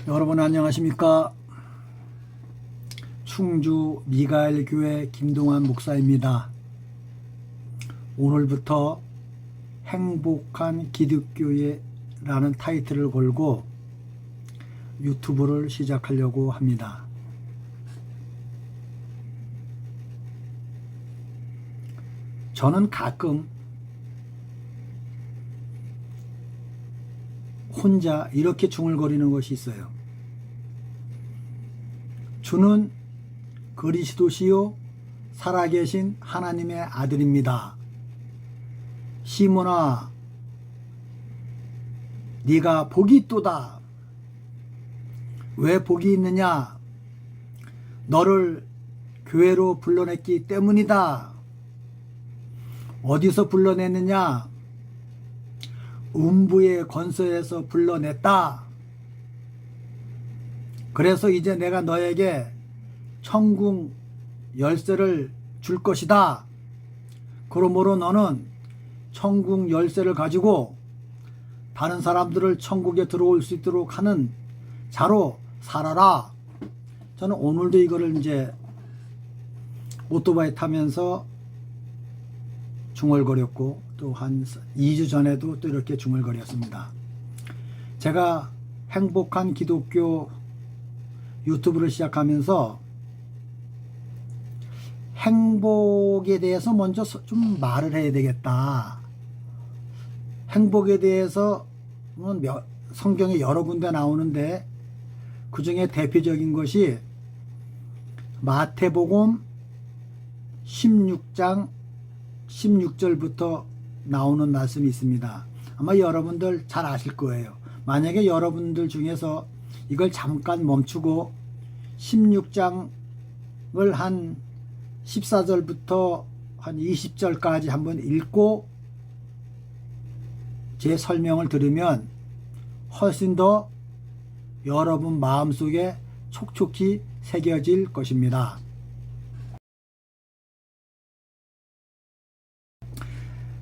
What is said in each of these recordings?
여러분 안녕하십니까? 충주 미가엘 교회 김동환 목사입니다. 오늘부터 행복한 기독교회라는 타이틀을 걸고 유튜브를 시작하려고 합니다. 저는 가끔 혼자 이렇게 중얼거리는 것이 있어요. 주는 그리스도시요 살아계신 하나님의 아들입니다. 시몬아, 네가 복이 있도다. 왜 복이 있느냐? 너를 교회로 불러냈기 때문이다. 어디서 불러냈느냐? 음부의 권세에서 불러냈다. 그래서 이제 내가 너에게 천국 열쇠를 줄 것이다. 그러므로 너는 천국 열쇠를 가지고 다른 사람들을 천국에 들어올 수 있도록 하는 자로 살아라. 저는 오늘도 이거를 이제 오토바이 타면서 중얼거렸고 또 한 2주 전에도 또 이렇게 중얼거렸습니다. 제가 행복한 기독교 유튜브를 시작하면서 행복에 대해서 먼저 좀 말을 해야 되겠다. 행복에 대해서 성경에 여러 군데 나오는데 그 중에 대표적인 것이 마태복음 16장 16절부터 나오는 말씀이 있습니다. 아마 여러분들 잘 아실 거예요. 만약에 여러분들 중에서 이걸 잠깐 멈추고 16장을 한 14절부터 한 20절까지 한번 읽고 제 설명을 들으면 훨씬 더 여러분 마음속에 촉촉히 새겨질 것입니다.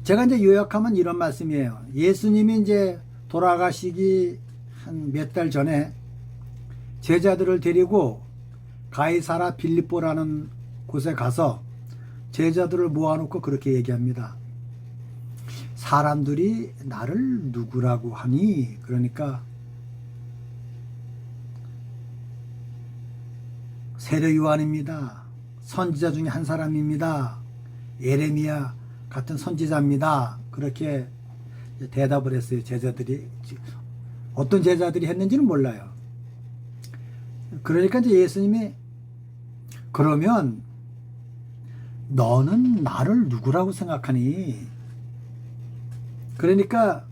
제가 이제 요약하면 이런 말씀이에요. 예수님이 이제 돌아가시기 한 몇 달 전에 제자들을 데리고 가이사라 빌립보라는 곳에 가서 제자들을 모아놓고 그렇게 얘기합니다. 사람들이 나를 누구라고 하니? 그러니까 세례 요한입니다. 선지자 중에 한 사람입니다. 예레미야 같은 선지자입니다. 그렇게 대답을 했어요. 제자들이. 어떤 제자들이 했는지는 몰라요. 그러니까 이제 예수님이 그러면 너는 나를 누구라고 생각하니? 그러니까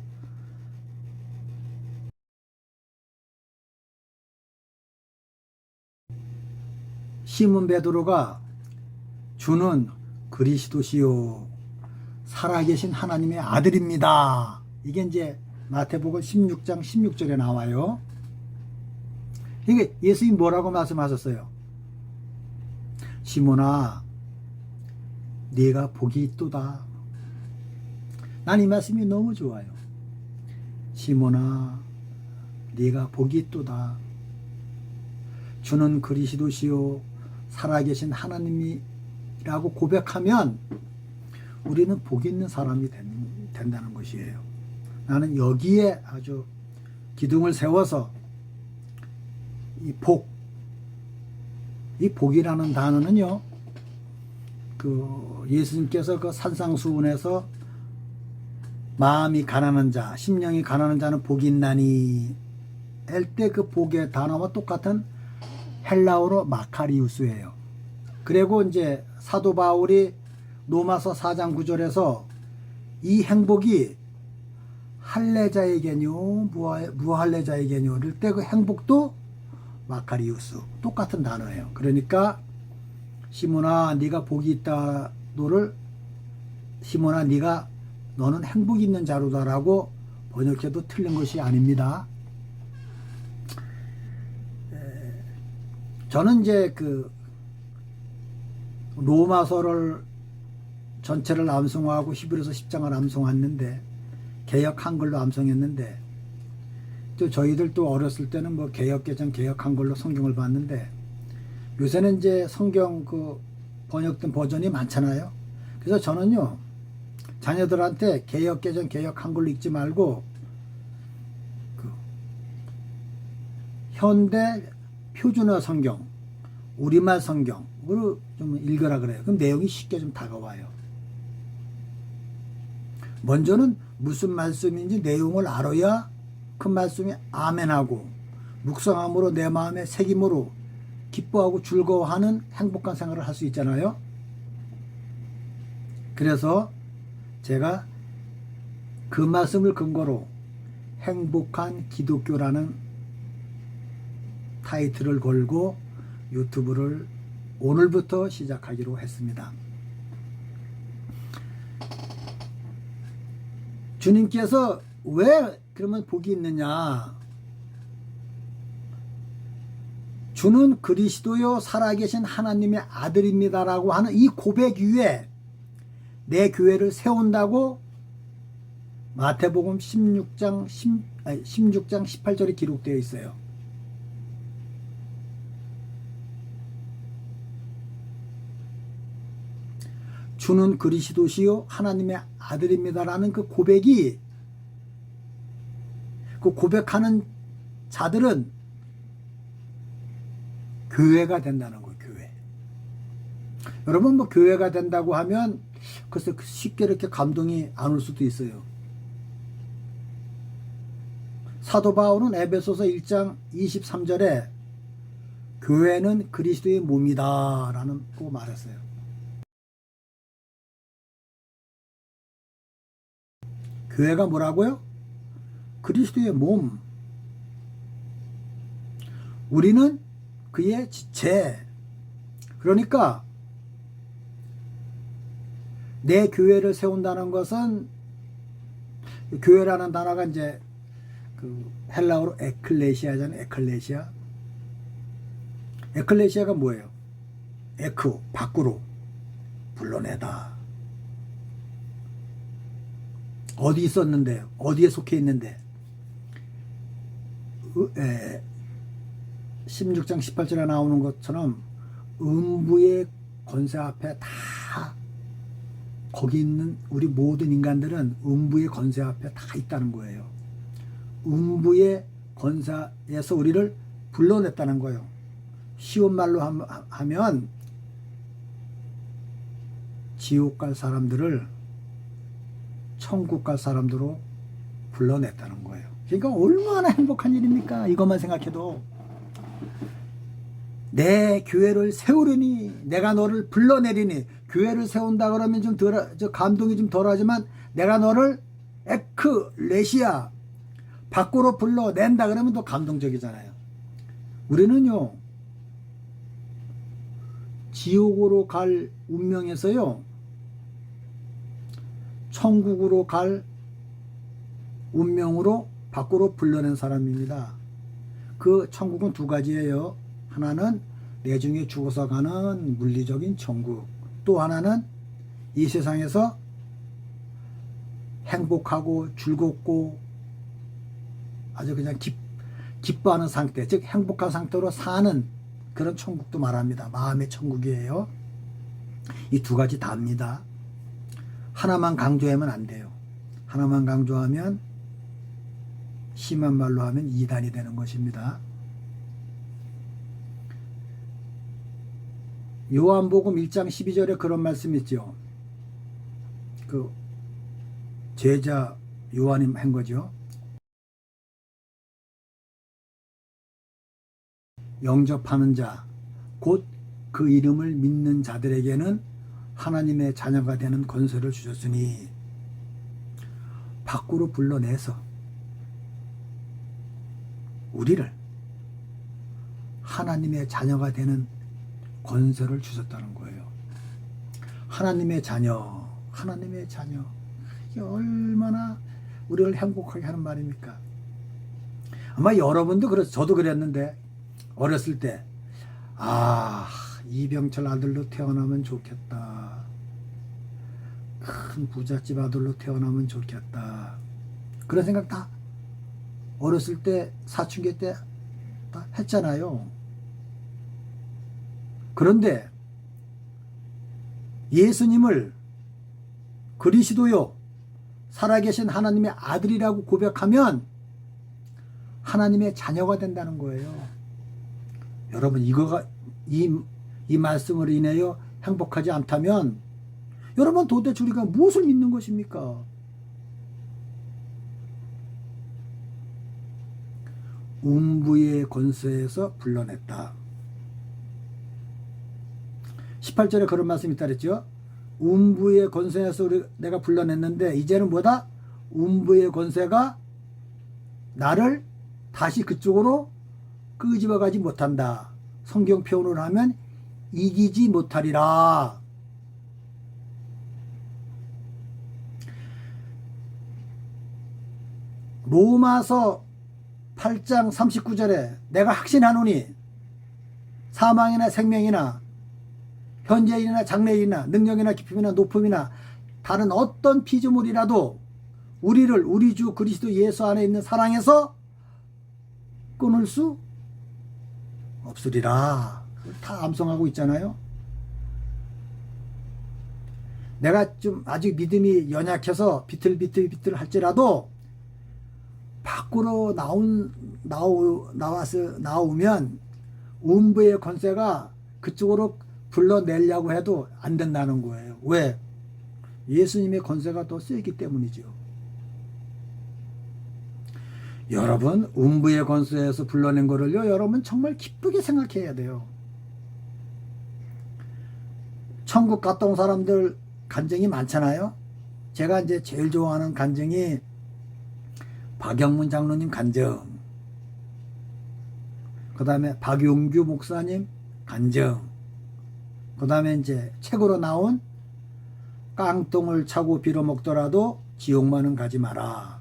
시몬 베드로가 주는 그리스도시요 살아계신 하나님의 아들입니다. 이게 이제 마태복음 16장 16절에 나와요. 이게 예수님이 뭐라고 말씀하셨어요? 시몬아, 네가 복이 있도다. 난 이 말씀이 너무 좋아요. 시몬아, 네가 복이 있도다. 주는 그리스도시요 살아계신 하나님이라고 고백하면 우리는 복 있는 사람이 된다는 것이에요. 나는 여기에 아주 기둥을 세워서 이 복이라는 단어는요, 그 예수님께서 그 산상수훈에서 마음이 가난한 자, 심령이 가난한 자는 복이 있나니 할 때 그 복의 단어와 똑같은 헬라어로 마카리우스예요. 그리고 이제 사도 바울이 로마서 4장 9절에서 이 행복이 할례자에게뇨 무할례자에게뇨 이럴 때 그 행복도 마카리우스 똑같은 단어예요. 그러니까 시몬아 네가 복이 있다 너를 시몬아 너는 행복이 있는 자로다라고 번역해도 틀린 것이 아닙니다. 저는 이제 그 로마서를 전체를 암송하고 히브리서 10장을 암송했는데 개역 한글로 암송했는데 또 저희들 또 어렸을 때는 뭐 개역개정 개역한 걸로 성경을 봤는데 요새는 이제 성경 그 번역된 버전이 많잖아요. 그래서 저는요 자녀들한테 개역개정 개역한 걸로 읽지 말고 그 현대 표준어 성경, 우리말 성경으로 좀 읽으라 그래요. 그럼 내용이 쉽게 좀 다가와요. 먼저는 무슨 말씀인지 내용을 알아야 그 말씀이 아멘하고 묵상함으로 내 마음의 새김으로 기뻐하고 즐거워하는 행복한 생활을 할 수 있잖아요. 그래서 제가 그 말씀을 근거로 행복한 기독교라는 타이틀을 걸고 유튜브를 오늘부터 시작하기로 했습니다. 주님께서 왜 그러면 복이 있느냐? 주는 그리스도요 살아계신 하나님의 아들입니다라고 하는 이 고백 위에 내 교회를 세운다고 마태복음 16장 18절에 기록되어 있어요. 주는 그리스도시요 하나님의 아들입니다라는 그 고백이 그 고백하는 자들은 교회가 된다는 거예요. 교회. 여러분 뭐 교회가 된다고 하면 글쎄 쉽게 이렇게 감동이 안 올 수도 있어요. 사도 바울은 에베소서 1장 23절에 교회는 그리스도의 몸이다 라는 거 말했어요. 교회가 뭐라고요? 그리스도의 몸. 우리는 그의 지체. 그러니까 내 교회를 세운다는 것은 교회라는 단어가 이제 그 헬라어로 에클레시아잖아요. 에클레시아. 에클레시아가 뭐예요? 에크, 밖으로 불러내다. 어디 있었는데, 어디에 속해 있는데, 16장 18절에 나오는 것처럼 음부의 권세 앞에 다 거기 있는 우리 모든 인간들은 음부의 권세 앞에 다 있다는 거예요. 음부의 권세에서 우리를 불러냈다는 거예요. 쉬운 말로 하면 지옥 갈 사람들을 천국 갈 사람들로 불러냈다는 거예요. 그러니까 얼마나 행복한 일입니까? 이것만 생각해도. 내 교회를 세우려니 내가 너를 불러내리니. 교회를 세운다 그러면 좀 감동이 좀 덜하지만 내가 너를 에클레시아 밖으로 불러낸다 그러면 더 감동적이잖아요. 우리는요 지옥으로 갈 운명에서요 천국으로 갈 운명으로 밖으로 불러낸 사람입니다. 그 천국은 두 가지예요. 하나는 내중에 죽어서 가는 물리적인 천국, 또 하나는 이 세상에서 행복하고 즐겁고 아주 그냥 기뻐하는 상태, 즉 행복한 상태로 사는 그런 천국도 말합니다. 마음의 천국이에요. 이 두 가지 다입니다. 하나만 강조하면 안 돼요. 하나만 강조하면 심한 말로 하면 이단이 되는 것입니다. 요한복음 1장 12절에 그런 말씀이 있죠. 그 제자 요한이 한 거죠. 영접하는 자, 곧 그 이름을 믿는 자들에게는 하나님의 자녀가 되는 권세를 주셨으니, 밖으로 불러내서 우리를 하나님의 자녀가 되는 권세를 주셨다는 거예요. 하나님의 자녀, 하나님의 자녀. 이게 얼마나 우리를 행복하게 하는 말입니까? 아마 여러분도 저도 그랬는데, 어렸을 때, 이병철 아들로 태어나면 좋겠다. 큰 부잣집 아들로 태어나면 좋겠다. 그런 생각 다 어렸을 때 사춘기 때 다 했잖아요. 그런데 예수님을 그리스도요 살아계신 하나님의 아들이라고 고백하면 하나님의 자녀가 된다는 거예요. 여러분 이거가 이 말씀으로 인하여 행복하지 않다면 여러분 도대체 우리가 무엇을 믿는 것입니까? 음부의 권세에서 불러냈다. 18절에 그런 말씀이 있다 그랬죠. 음부의 권세에서 내가 불러냈는데 이제는 뭐다? 음부의 권세가 나를 다시 그쪽으로 끄집어 가지 못한다. 성경 표현으로 하면 이기지 못하리라. 로마서 8장 39절에 내가 확신하노니 사망이나 생명이나 현재일이나 장래일이나 능력이나 깊음이나 높음이나 다른 어떤 피조물이라도 우리를 우리 주 그리스도 예수 안에 있는 사랑에서 끊을 수 없으리라. 다 암송하고 있잖아요. 내가 좀 아직 믿음이 연약해서 비틀비틀 할지라도 밖으로 나오면 음부의 권세가 그쪽으로 불러내려고 해도 안 된다는 거예요. 왜? 예수님의 권세가 더 세기 때문이죠. 여러분 음부의 권세에서 불러낸 거를요 여러분 정말 기쁘게 생각해야 돼요. 천국 갔다 온 사람들 간증이 많잖아요. 제가 이제 제일 좋아하는 간증이 박영문 장로님 간증, 그 다음에 박용규 목사님 간증, 그 다음에 이제 책으로 나온 깡통을 차고 빌어먹더라도 지옥만은 가지 마라.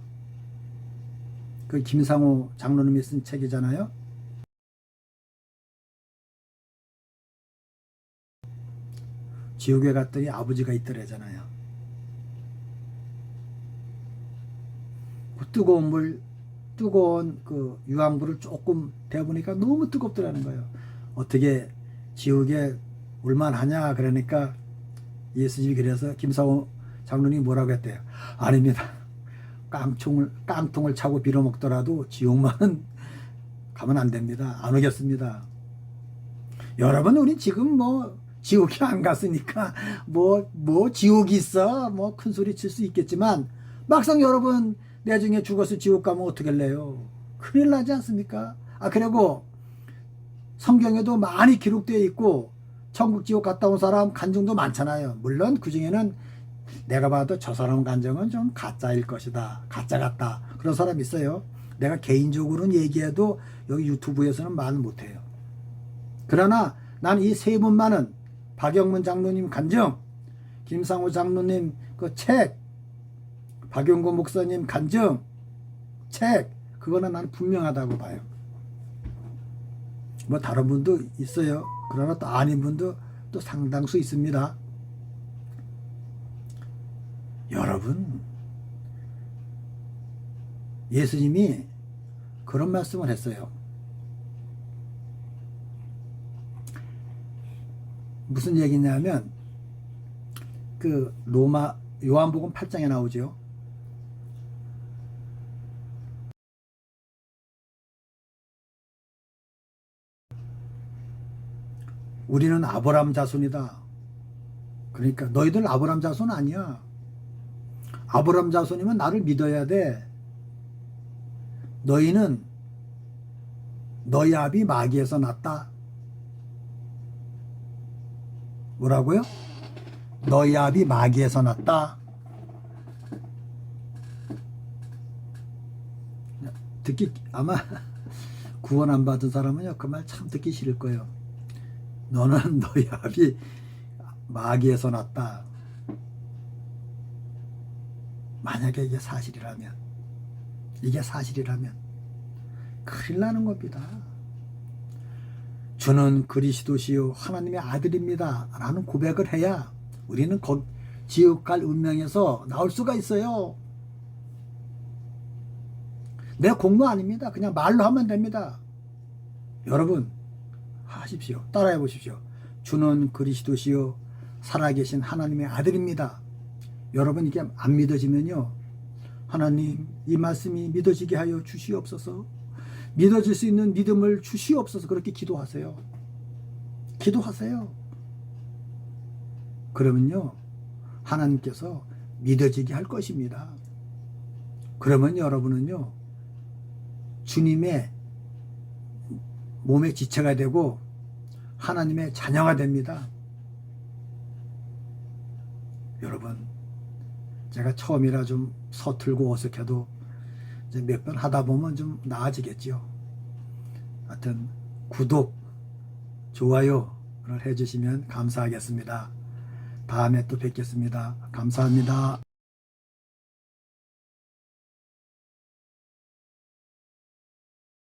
그 김상호 장로님이 쓴 책이잖아요. 지옥에 갔더니 아버지가 있더래잖아요. 그 뜨거운 그 유황불을 조금 데워보니까 너무 뜨겁더라는 거예요. 어떻게 지옥에 올만하냐 그러니까 예수님이 그래서 김상호 장로님이 뭐라고 했대요. 아닙니다. 깡통을 차고 빌어먹더라도 지옥만은 가면 안 됩니다. 안 오겠습니다. 여러분 우리 지금 뭐 지옥이 안 갔으니까 뭐 지옥이 있어 뭐 큰 소리 칠 수 있겠지만 막상 여러분 나중에 죽어서 지옥 가면 어떻게 할래요? 큰일 나지 않습니까? 그리고 성경에도 많이 기록되어 있고 천국 지옥 갔다 온 사람 간증도 많잖아요. 물론 그 중에는 내가 봐도 저 사람 간증은 좀 가짜일 것이다. 가짜 같다. 그런 사람이 있어요. 내가 개인적으로는 얘기해도 여기 유튜브에서는 말 못해요. 그러나 나는 이 세 분만은 박영문 장로님 간증, 김상호 장로님 그 책, 박용구 목사님 간증, 책, 그거는 나는 분명하다고 봐요. 뭐 다른 분도 있어요. 그러나 또 아닌 분도 또 상당수 있습니다. 여러분, 예수님이 그런 말씀을 했어요. 무슨 얘기냐면 그 로마 요한복음 8장에 나오죠. 우리는 아브라함 자손이다. 그러니까 너희들 아브라함 자손 아니야. 아브라함 자손이면 나를 믿어야 돼. 너희는 너희 아비 마귀에서 났다. 뭐라고요? 너희 아비 마귀에서 났다. 아마 구원 안 받은 사람은요 그 말 참 듣기 싫을 거예요. 너는 너희 아비 마귀에서 났다. 만약에 이게 사실이라면 큰일 나는 겁니다. 주는 그리스도시요 하나님의 아들입니다 라는 고백을 해야 우리는 지옥 갈 운명에서 나올 수가 있어요. 내 공로 아닙니다. 그냥 말로 하면 됩니다. 여러분 하십시오. 따라해 보십시오. 주는 그리스도시요 살아계신 하나님의 아들입니다. 여러분 이게 안 믿어지면요, 하나님 이 말씀이 믿어지게 하여 주시옵소서, 믿어질 수 있는 믿음을 주시옵소서, 그렇게 기도하세요. 기도하세요. 그러면요 하나님께서 믿어지게 할 것입니다. 그러면 여러분은요 주님의 몸의 지체가 되고 하나님의 자녀가 됩니다. 여러분 제가 처음이라 좀 서툴고 어색해도 이제 몇 번 하다 보면 좀 나아지겠죠. 하여튼 구독, 좋아요를 해주시면 감사하겠습니다. 다음에 또 뵙겠습니다. 감사합니다.